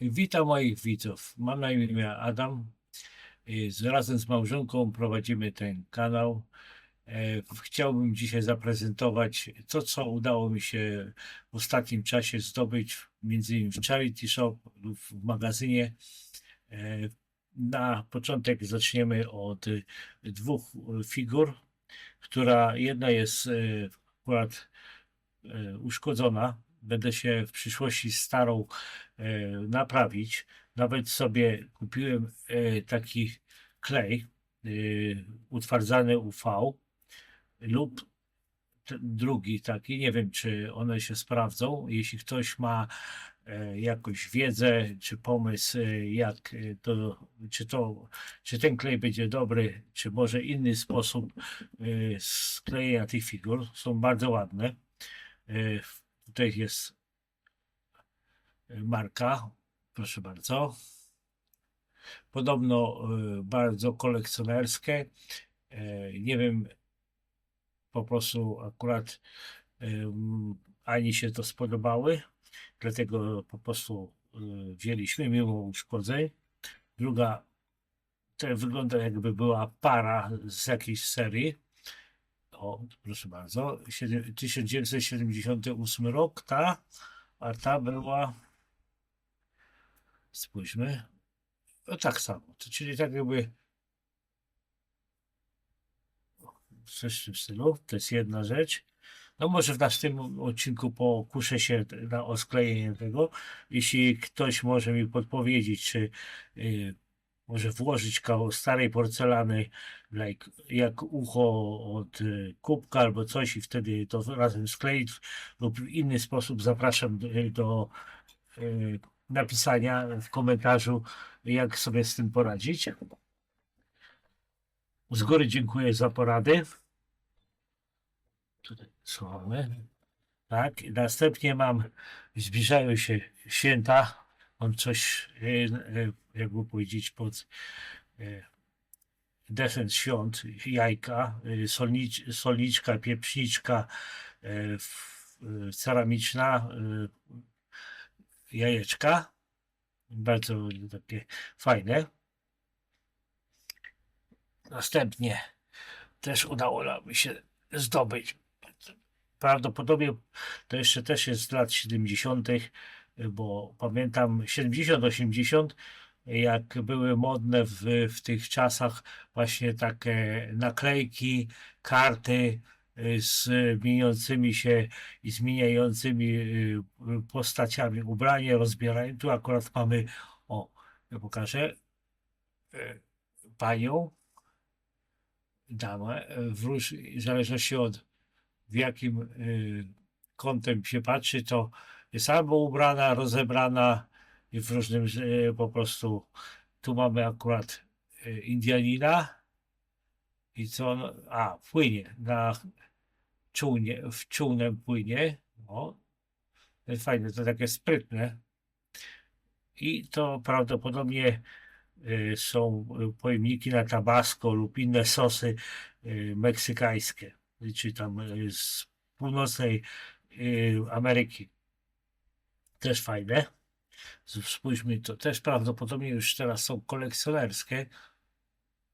Witam moich widzów. Mam na imię Adam. Razem z małżonką prowadzimy ten kanał. Chciałbym dzisiaj zaprezentować to, co udało mi się w ostatnim czasie zdobyć, między innymi w Charity Shop lub w magazynie. E, Na początek zaczniemy od dwóch figur, która jedna jest akurat uszkodzona. Będę się w przyszłości starał naprawić. Nawet sobie kupiłem taki klej utwardzany UV lub drugi taki. Nie wiem, czy one się sprawdzą. Jeśli ktoś ma jakąś wiedzę czy pomysł, jak czy ten klej będzie dobry, czy może inny sposób sklejenia tych figur. Są bardzo ładne. E, Tutaj jest marka, proszę bardzo. Podobno bardzo kolekcjonerskie. Nie wiem, po prostu akurat Ani się to spodobały, dlatego po prostu wzięliśmy mimo uszkodzeń. Druga to wygląda jakby była para z jakiejś serii. O, proszę bardzo, 1978 rok a ta była, spójrzmy, no tak samo, czyli tak jakby coś w tym stylu, to jest jedna rzecz. No może w następnym odcinku pokuszę się o sklejenie tego. Jeśli ktoś może mi podpowiedzieć, czy może włożyć kawał starej porcelany, jak ucho od kubka albo coś i wtedy to razem skleić lub w inny sposób, zapraszam do napisania w komentarzu, jak sobie z tym poradzić. Z góry dziękuję za porady. Tutaj słuchamy. Tak, i następnie zbliżają się święta. Mam coś, jakby powiedzieć, pod desen świąt, jajka, solniczka, pieprzniczka ceramiczna, jajeczka. Bardzo takie fajne. Następnie też udało nam się zdobyć. Prawdopodobnie to jeszcze też jest z lat 70., bo pamiętam 70-80, jak były modne w tych czasach właśnie takie naklejki, karty z zmieniającymi się i zmieniającymi postaciami, ubranie, rozbieranie. Tu akurat mamy, o, ja pokażę, e, panią, damę, w zależności od w jakim kątem się patrzy, to jest albo ubrana, rozebrana i w różnym po prostu. Tu mamy akurat Indianina i co on, płynie w czółnem płynie. O, to jest fajne, to takie sprytne. I to prawdopodobnie są pojemniki na tabasco lub inne sosy meksykańskie, czy tam z północnej Ameryki. Też fajne. Spójrzmy, to też prawdopodobnie już teraz są kolekcjonerskie.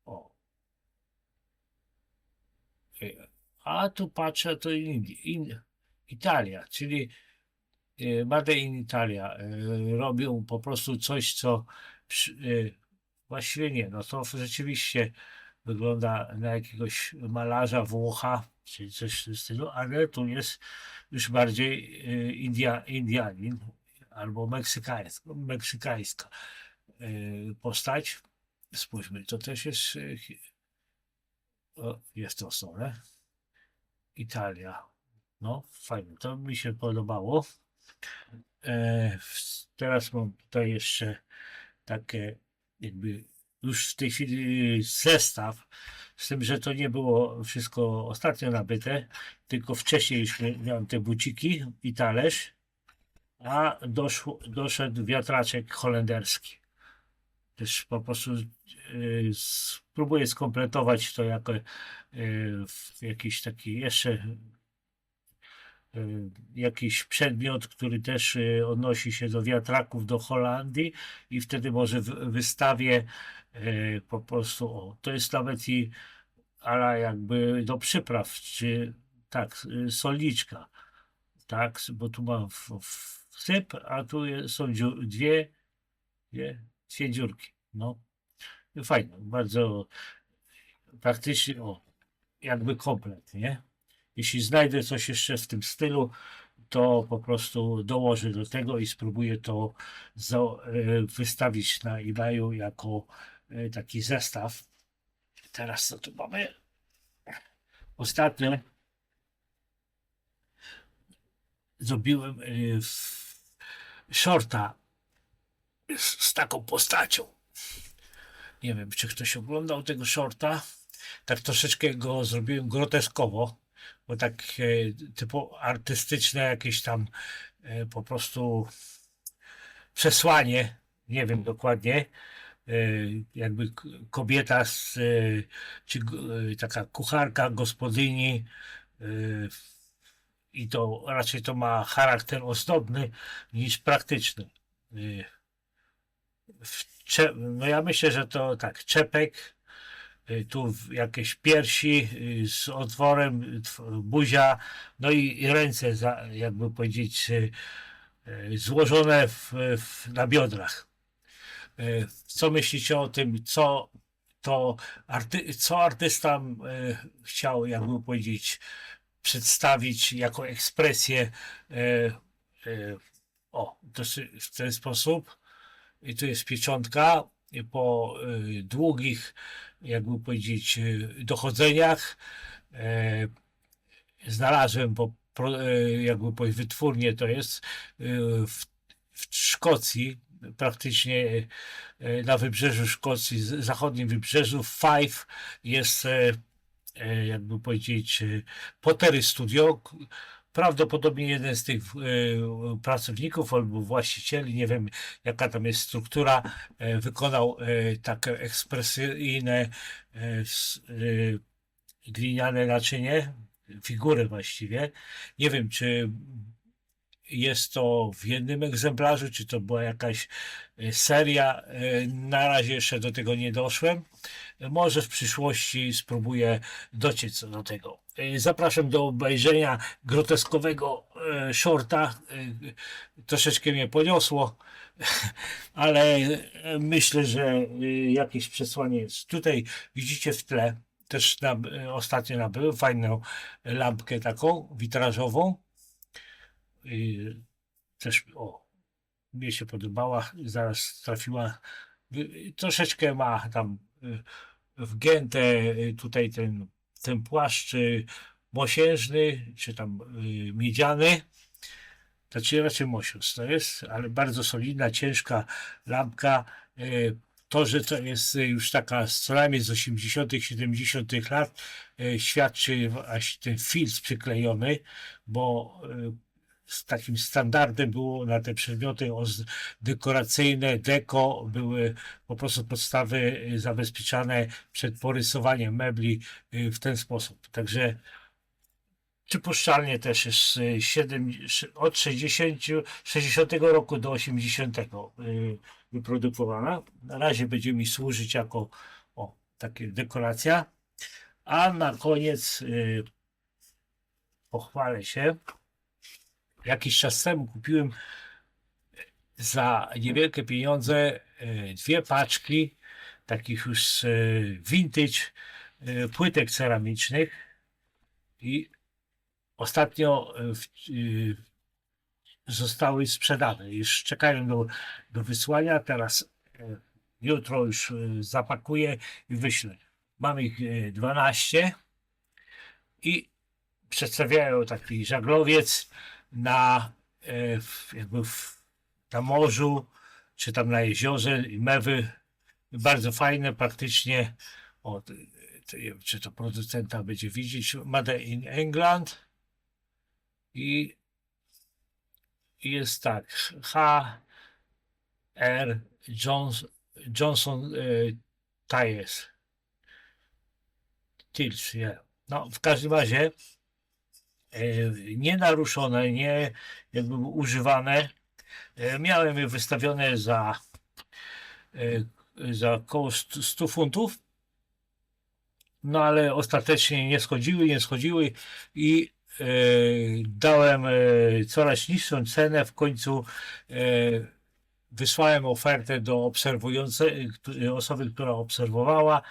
O. A tu patrzę, to Italia, czyli Made in Italia. Robią po prostu coś, co właściwie nie, no to rzeczywiście wygląda na jakiegoś malarza Włocha, czy coś w tym stylu, ale tu jest już bardziej Indianin albo meksykańska postać. Spójrzmy, to też jest, jest to stronę. Italia. No, fajnie, to mi się podobało. Teraz mam tutaj jeszcze takie jakby już w tej chwili zestaw, z tym, że to nie było wszystko ostatnio nabyte, tylko wcześniej już miałem te buciki i talerz, a doszedł wiatraczek holenderski. Też po prostu spróbuję skompletować to jako w jakiś taki jeszcze jakiś przedmiot, który też odnosi się do wiatraków do Holandii i wtedy może w wystawie po prostu, o, to jest nawet i ale jakby do przypraw, czy tak, solniczka, tak, bo tu mam wsyp, a tu są dwie dziurki, no, fajne, bardzo praktycznie, o, jakby komplet, nie? Jeśli znajdę coś jeszcze w tym stylu, to po prostu dołożę do tego i spróbuję to wystawić na eBayu jako taki zestaw. Teraz co tu mamy? Ostatnio zrobiłem shorta z taką postacią. Nie wiem, czy ktoś oglądał tego shorta. Tak troszeczkę go zrobiłem groteskowo, bo tak typu artystyczne jakieś tam po prostu przesłanie, nie wiem dokładnie, jakby kobieta czy taka kucharka, gospodyni i to raczej to ma charakter ozdobny niż praktyczny. No ja myślę, że to tak, czepek, tu jakieś piersi z otworem, buzia, no i ręce, jakby powiedzieć, złożone na biodrach. Co myślicie o tym, co artysta chciał, jakby powiedzieć, przedstawić jako ekspresję w ten sposób? I tu jest pieczątka i po długich, jakby powiedzieć, dochodzeniach znalazłem, jakby powiedzieć, wytwórnię to jest w Szkocji, praktycznie na wybrzeżu Szkocji, zachodnim wybrzeżu, Fife jest, jakby powiedzieć, Pottery Studio. Prawdopodobnie jeden z tych pracowników albo właścicieli, nie wiem jaka tam jest struktura, wykonał takie ekspresyjne gliniane naczynie, figury właściwie. Nie wiem, czy jest to w jednym egzemplarzu, czy to była jakaś seria. Na razie jeszcze do tego nie doszłem. Może w przyszłości spróbuję dociec do tego. Zapraszam do obejrzenia groteskowego shorta. Troszeczkę mnie poniosło, ale myślę, że jakieś przesłanie jest. Tutaj widzicie w tle, też ostatnio nabyłem fajną lampkę taką witrażową. Też mnie się podobała, zaraz trafiła. Troszeczkę ma tam wgięte tutaj ten płaszcz mosiężny, czy tam miedziany. Znaczy raczej mosiądz to jest, ale bardzo solidna, ciężka lampka. To, że to jest już taka co najmniej z 80., 70. lat, świadczy właśnie ten filtr przyklejony, bo z takim standardem było na te przedmioty dekoracyjne, deko, były po prostu podstawy zabezpieczane przed porysowaniem mebli w ten sposób. Także przypuszczalnie też jest od 60 roku do 80 wyprodukowana. Na razie będzie mi służyć jako takie dekoracja. A na koniec pochwalę się. Jakiś czas temu kupiłem za niewielkie pieniądze dwie paczki takich już vintage płytek ceramicznych i ostatnio zostały sprzedane. Już czekają do wysłania. Teraz jutro już zapakuję i wyślę. Mam ich 12 i przedstawiają taki żaglowiec na morzu, czy tam na jeziorze i mewy. Bardzo fajne, praktycznie. To nie wiem, czy to producenta będzie widzieć. Made in England. I jest tak. H.R. Johnson Tires. Yeah. No, w każdym razie nienaruszone, nie jakby używane. Miałem je wystawione za około 100 funtów, no ale ostatecznie nie schodziły i dałem coraz niższą cenę. W końcu wysłałem ofertę do obserwującej osoby, która obserwowała,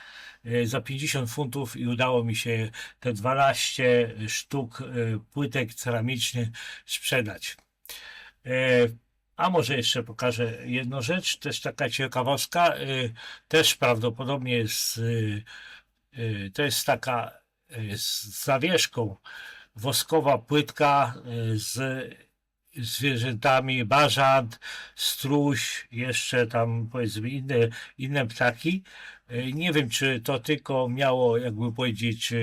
za 50 funtów i udało mi się te 12 sztuk płytek ceramicznych sprzedać. A może jeszcze pokażę jedną rzecz, też taka ciekawostka, też prawdopodobnie to jest taka z zawieszką, woskowa płytka z zwierzętami, bażant, struś, jeszcze tam powiedzmy inne ptaki. Nie wiem, czy to tylko miało, jakby powiedzieć,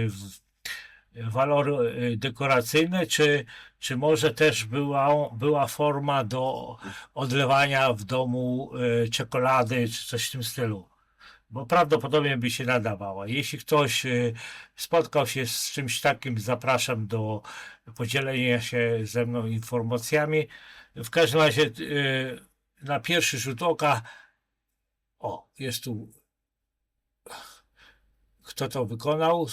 walory dekoracyjne, czy może też była forma do odlewania w domu czekolady, czy coś w tym stylu. Bo prawdopodobnie by się nadawała. Jeśli ktoś spotkał się z czymś takim, zapraszam do podzielenia się ze mną informacjami. W każdym razie na pierwszy rzut oka, o, jest tu, kto to wykonał.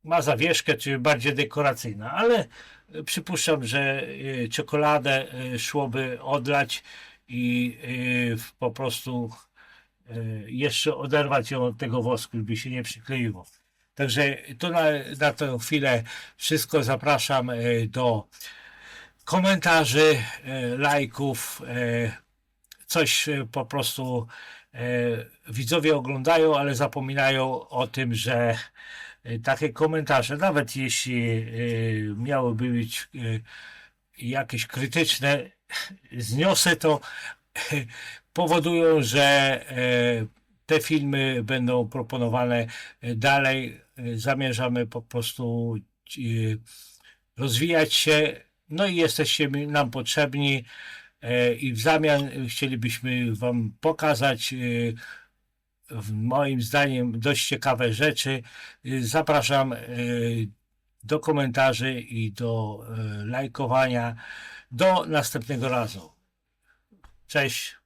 Ma zawieszkę, czy bardziej dekoracyjna, ale przypuszczam, że czekoladę szłoby odlać i po prostu jeszcze oderwać ją od tego wosku, by się nie przykleiło. Także to na tę chwilę wszystko. Zapraszam do komentarzy, lajków, coś po prostu widzowie oglądają, ale zapominają o tym, że takie komentarze, nawet jeśli miałyby być jakieś krytyczne, zniosę to, powodują, że te filmy będą proponowane dalej. Zamierzamy po prostu rozwijać się, no i jesteście nam potrzebni i w zamian chcielibyśmy Wam pokazać moim zdaniem dość ciekawe rzeczy. Zapraszam do komentarzy i do lajkowania. Do następnego razu. Cześć.